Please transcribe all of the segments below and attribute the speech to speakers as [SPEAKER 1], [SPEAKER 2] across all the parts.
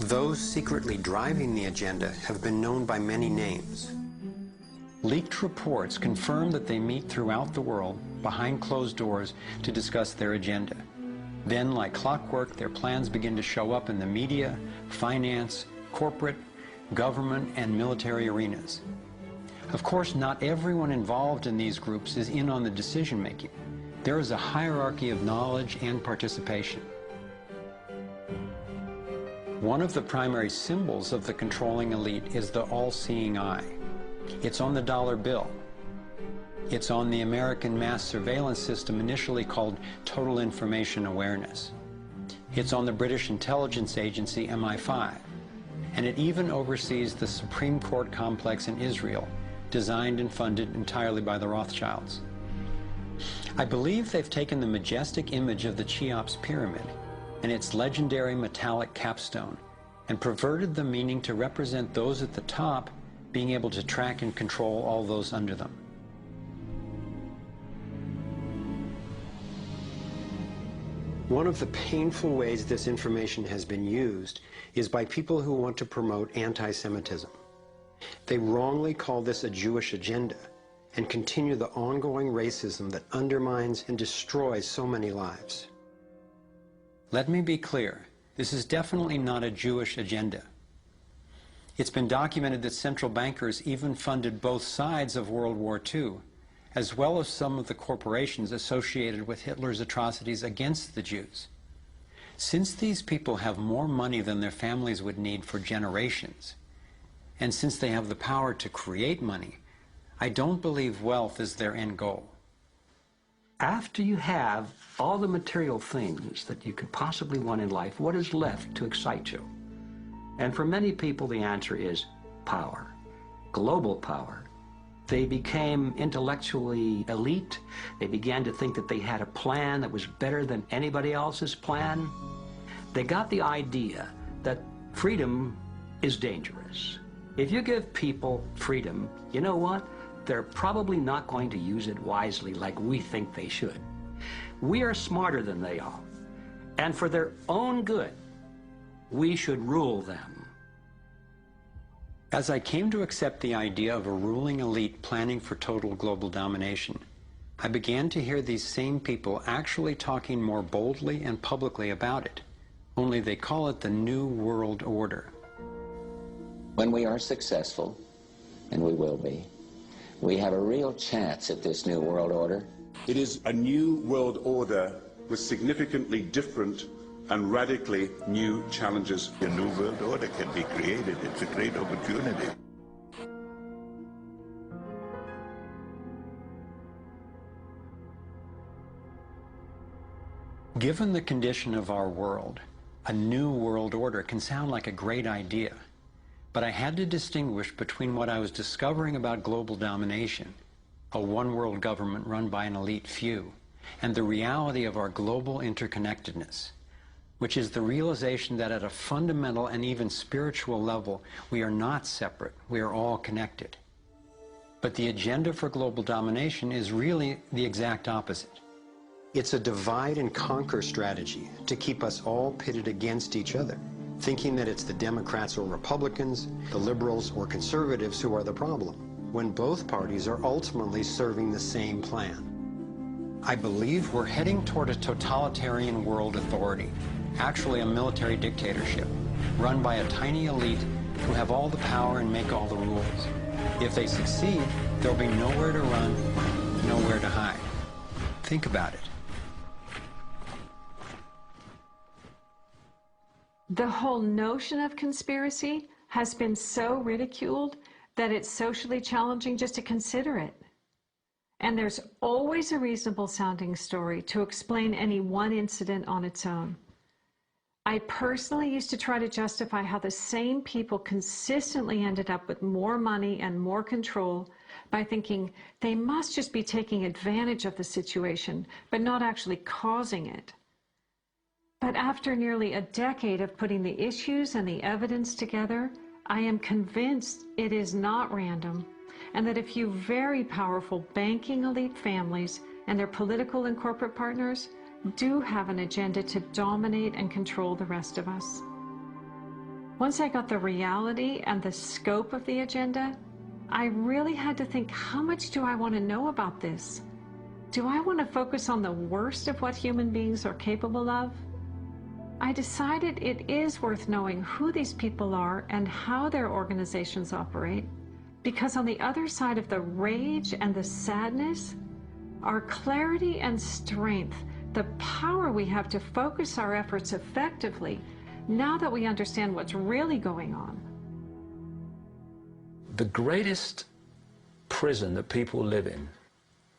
[SPEAKER 1] Those secretly driving the agenda have been known by many names. Leaked reports confirm that they meet throughout the world, behind closed doors, to discuss their agenda. Then, like clockwork, their plans begin to show up in the media, finance, corporate, government, and military arenas. Of course, not everyone involved in these groups is in on the decision-making. There is a hierarchy of knowledge and participation. One of the primary symbols of the controlling elite is the all-seeing eye. It's on the dollar bill. It's on the American mass surveillance system initially called Total Information Awareness. It's on the British intelligence agency MI5. And it even oversees the Supreme Court complex in Israel, designed and funded entirely by the Rothschilds. I believe they've taken the majestic image of the Cheops pyramid and its legendary metallic capstone and perverted the meaning to represent those at the top being able to track and control all those under them. One of the painful ways this information has been used is by people who want to promote anti-Semitism. They wrongly call this a Jewish agenda and continue the ongoing racism that undermines and destroys so many lives. Let me be clear, this is definitely not a Jewish agenda. It's been documented that central bankers even funded both sides of World War II, as well as some of the corporations associated with Hitler's atrocities against the Jews. Since these people have more money than their families would need for generations, and since they have the power to create money, I don't believe wealth is their end goal.
[SPEAKER 2] After you have all the material things that you could possibly want in life, what is left to excite you? And for many people, the answer is power, global power. They became intellectually elite. They began to think that they had a plan that was better than anybody else's plan. They got the idea that freedom is dangerous. If you give people freedom, you know what? They're probably not going to use it wisely like we think they should. We are smarter than they are. And for their own good, we should rule them.
[SPEAKER 1] As I came to accept the idea of a ruling elite planning for total global domination, I began to hear these same people actually talking more boldly and publicly about it, only they call it the New World Order.
[SPEAKER 3] When we are successful, and we will be, we have a real chance at this New World Order.
[SPEAKER 4] It is a new world order with significantly different and radically new challenges.
[SPEAKER 5] A new world order can be created. It's a great opportunity.
[SPEAKER 1] Given the condition of our world, a new world order can sound like a great idea. But I had to distinguish between what I was discovering about global domination, a one-world government run by an elite few, and the reality of our global interconnectedness, which is the realization that at a fundamental and even spiritual level, we are not separate, we are all connected. But the agenda for global domination is really the exact opposite. It's a divide and conquer strategy to keep us all pitted against each other, thinking that it's the Democrats or Republicans, the liberals or conservatives who are the problem, when both parties are ultimately serving the same plan. I believe we're heading toward a totalitarian world authority, actually a military dictatorship, run by a tiny elite who have all the power and make all the rules. If they succeed, there'll be nowhere to run, nowhere to hide. Think about it.
[SPEAKER 6] The whole notion of conspiracy has been so ridiculed that it's socially challenging just to consider it. And there's always a reasonable sounding story to explain any one incident on its own. I personally used to try to justify how the same people consistently ended up with more money and more control by thinking they must just be taking advantage of the situation, but not actually causing it. But after nearly a decade of putting the issues and the evidence together, I am convinced it is not random, and that a few very powerful banking elite families and their political and corporate partners do have an agenda to dominate and control the rest of us. Once I got the reality and the scope of the agenda, I really had to think, how much do I want to know about this? Do I want to focus on the worst of what human beings are capable of? I decided it is worth knowing who these people are and how their organizations operate, because on the other side of the rage and the sadness are clarity and strength, the power we have to focus our efforts effectively now that we understand what's really going on.
[SPEAKER 2] The greatest prison that people live in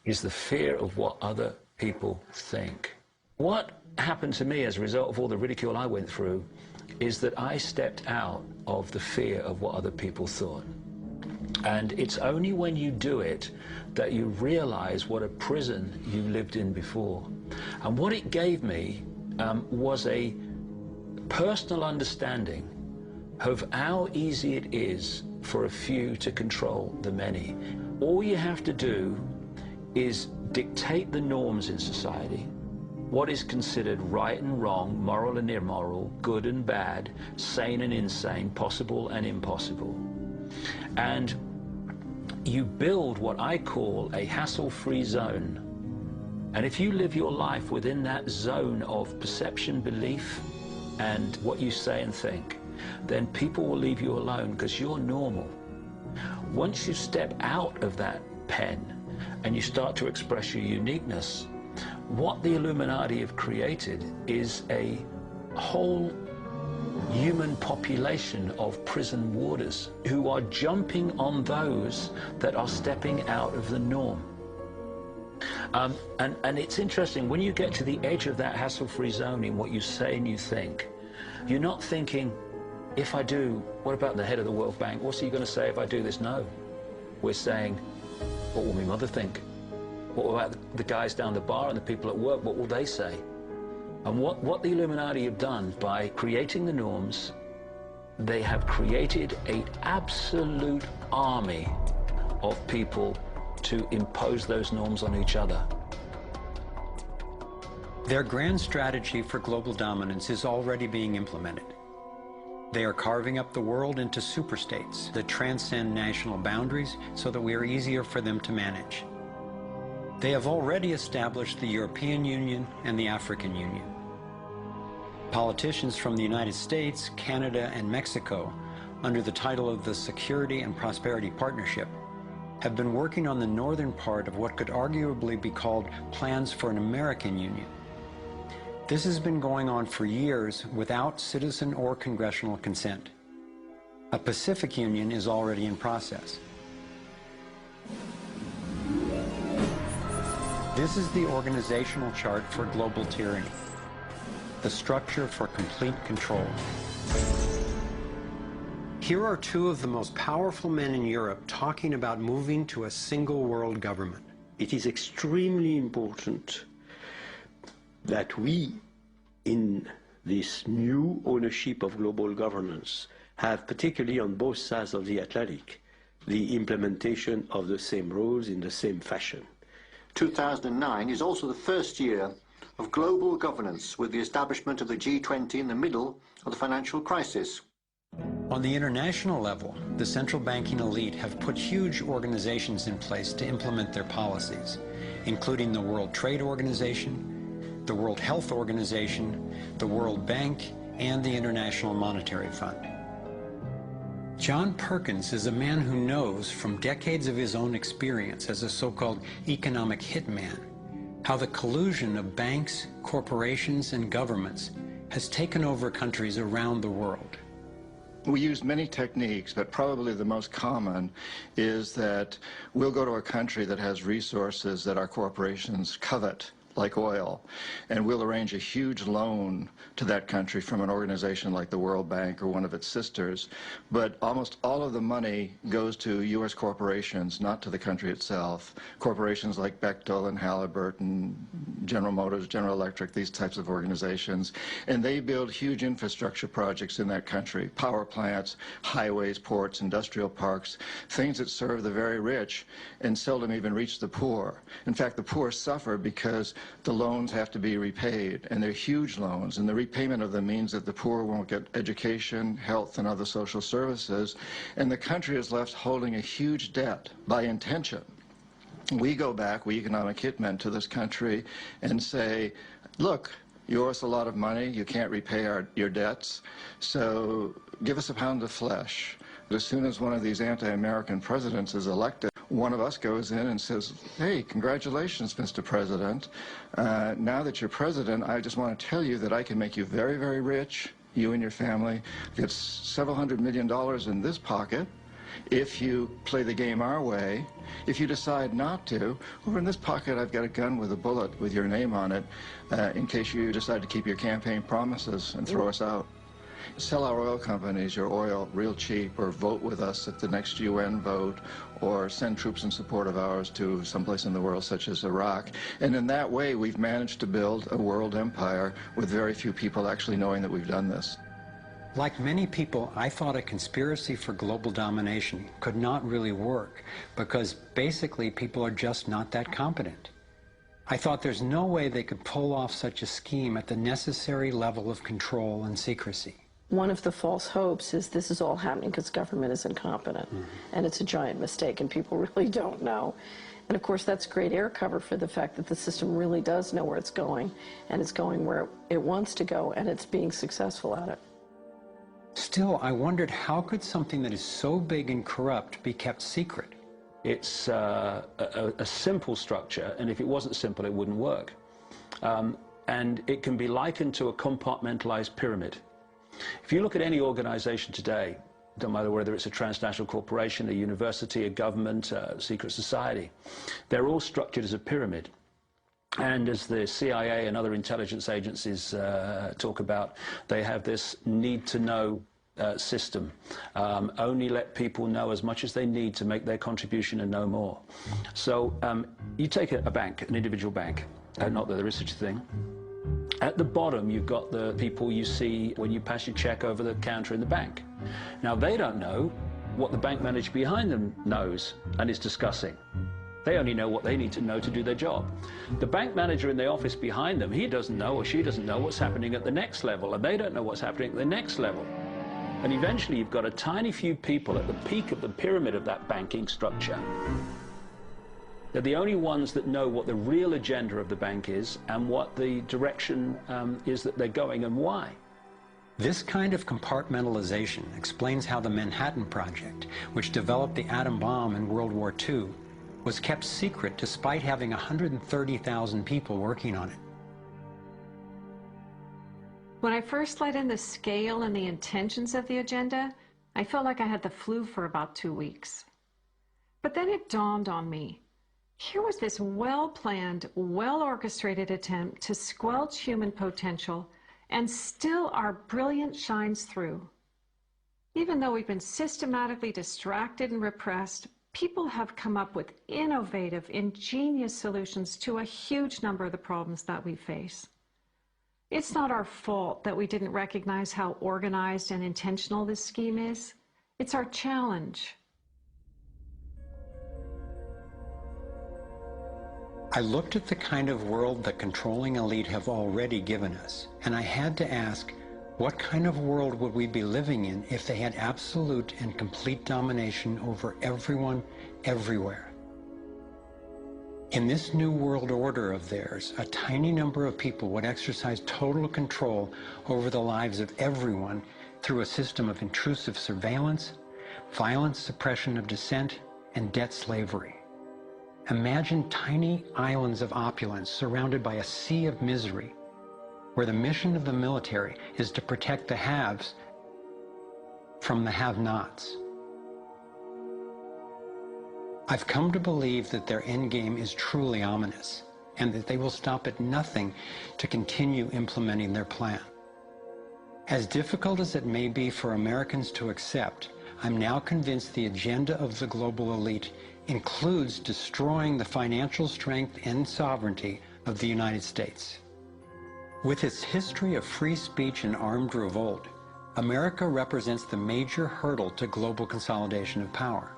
[SPEAKER 2] is the fear of what other people think. What happened to me as a result of all the ridicule I went through is that I stepped out of the fear of what other people thought. And it's only when you do it that you realize what a prison you lived in before. And what it gave me was a personal understanding of how easy it is for a few to control the many. All you have to do is dictate the norms in society, what is considered right and wrong, moral and immoral, good and bad, sane and insane, possible and impossible. And you build what I call a hassle-free zone. And if you live your life within that zone of perception, belief, and what you say and think, then people will leave you alone because you're normal. Once you step out of that pen and you start to express your uniqueness, what the Illuminati have created is a whole human population of prison warders who are jumping on those that are stepping out of the norm. And it's interesting, when you get to the edge of that hassle-free zone in what you say and you think, you're not thinking, if I do, what about the head of the World Bank? What's he going to say if I do this? No. We're saying, what will my mother think? What about the guys down the bar and the people at work? What will they say? And what the Illuminati have done by creating the norms, they have created an absolute army of people to impose those norms on each other.
[SPEAKER 1] Their grand strategy for global dominance is already being implemented. They are carving up the world into superstates that transcend national boundaries so that we are easier for them to manage. They have already established the European Union and the African Union. Politicians from the United States, Canada, and Mexico, under the title of the Security and Prosperity Partnership, have been working on the northern part of what could arguably be called plans for an American Union. This has been going on for years without citizen or congressional consent. A Pacific Union is already in process. This is the organizational chart for global tyranny, the structure for complete control. Here are two of the most powerful men in Europe talking about moving to a single world government.
[SPEAKER 7] It is extremely important that we, in this new ownership of global governance, have, particularly on both sides of the Atlantic, the implementation of the same rules in the same fashion.
[SPEAKER 8] 2009 is also the first year of global governance, with the establishment of the G20 in the middle of the financial crisis.
[SPEAKER 1] On the international level, the central banking elite have put huge organizations in place to implement their policies, including the World Trade Organization, the World Health Organization, the World Bank, and the International Monetary Fund. John Perkins is a man who knows from decades of his own experience as a so-called economic hitman how the collusion of banks, corporations, and governments has taken over countries around the world.
[SPEAKER 5] We use many techniques, but probably the most common is that we'll go to a country that has resources that our corporations covet, like oil, and we'll arrange a huge loan to that country from an organization like the World Bank or one of its sisters, but almost all of the money goes to U.S. corporations, not to the country itself. Corporations like Bechtel and Halliburton, General Motors, General Electric, these types of organizations, and they build huge infrastructure projects in that country, power plants, highways, ports, industrial parks, things that serve the very rich and seldom even reach the poor. In fact, the poor suffer because the loans have to be repaid, and they're huge loans, and the repayment of them means that the poor won't get education, health, and other social services, and the country is left holding a huge debt by intention. We go back, we economic hitmen, to this country and say, look, you owe us a lot of money, you can't repay your debts, so give us a pound of flesh. But as soon as one of these anti-American presidents is elected, one of us goes in and says, hey, congratulations, Mr. President. Now that you're president, I just want to tell you that I can make you very, very rich, you and your family, get several $100 million in this pocket. If you play the game our way, if you decide not to, over in this pocket I've got a gun with a bullet with your name on it in case you decide to keep your campaign promises and throw us out. Sell our oil companies your oil real cheap, or vote with us at the next UN vote, or send troops in support of ours to someplace in the world such as Iraq. And in that way we've managed to build a world empire with very few people actually knowing that we've done this.
[SPEAKER 1] Like many people, I thought a conspiracy for global domination could not really work because basically people are just not that competent. I thought there's no way they could pull off such a scheme at the necessary level of control and secrecy.
[SPEAKER 9] One of the false hopes is this is all happening because government is incompetent, and it's a giant mistake, and people really don't know. And of course, that's great air cover for the fact that the system really does know where it's going, and it's going where it wants to go, and it's being successful at it.
[SPEAKER 1] Still, I wondered how could something that is so big and corrupt be kept secret?
[SPEAKER 10] It's a simple structure, and if it wasn't simple, it wouldn't work. And it can be likened to a compartmentalized pyramid. If you look at any organization today, no matter whether it's a transnational corporation, a university, a government, a secret society, they're all structured as a pyramid. And as the CIA and other intelligence agencies talk about, they have this need-to-know system. Only let people know as much as they need to make their contribution and no more. So you take a bank, an individual bank, not that there is such a thing. At the bottom, you've got the people you see when you pass your check over the counter in the bank. Now, they don't know what the bank manager behind them knows and is discussing. They only know what they need to know to do their job. The bank manager in the office behind them, he doesn't know or she doesn't know what's happening at the next level, and they don't know what's happening at the next level. And eventually you've got a tiny few people at the peak of the pyramid of that banking structure. They're the only ones that know what the real agenda of the bank is and what the direction is that they're going and why.
[SPEAKER 1] This kind of compartmentalization explains how the Manhattan Project, which developed the atom bomb in World War II, was kept secret despite having 130,000 people working on it.
[SPEAKER 6] When I first let in the scale and the intentions of the agenda, I felt like I had the flu for about 2 weeks. But then it dawned on me. Here was this well-planned, well-orchestrated attempt to squelch human potential, and still our brilliance shines through. Even though we've been systematically distracted and repressed, people have come up with innovative, ingenious solutions to a huge number of the problems that we face. It's not our fault that we didn't recognize how organized and intentional this scheme is. It's our challenge.
[SPEAKER 1] I looked at the kind of world the controlling elite have already given us, and I had to ask, what kind of world would we be living in if they had absolute and complete domination over everyone, everywhere? In this new world order of theirs, a tiny number of people would exercise total control over the lives of everyone through a system of intrusive surveillance, violent suppression of dissent, and debt slavery. Imagine tiny islands of opulence surrounded by a sea of misery, where the mission of the military is to protect the haves from the have-nots. I've come to believe that their endgame is truly ominous, and that they will stop at nothing to continue implementing their plan. As difficult as it may be for Americans to accept, I'm now convinced the agenda of the global elite includes destroying the financial strength and sovereignty of the United States. With its history of free speech and armed revolt, America represents the major hurdle to global consolidation of power.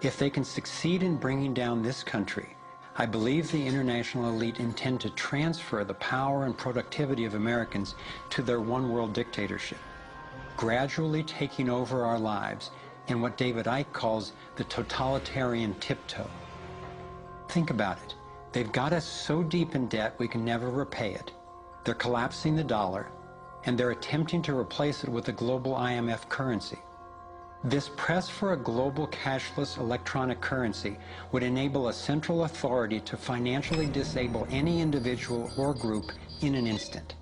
[SPEAKER 1] If they can succeed in bringing down this country, I believe the international elite intend to transfer the power and productivity of Americans to their one-world dictatorship, gradually taking over our lives in what David Icke calls the totalitarian tiptoe. Think about it. They've got us so deep in debt we can never repay it. They're collapsing the dollar, and they're attempting to replace it with a global IMF currency. This press for a global cashless electronic currency would enable a central authority to financially disable any individual or group in an instant.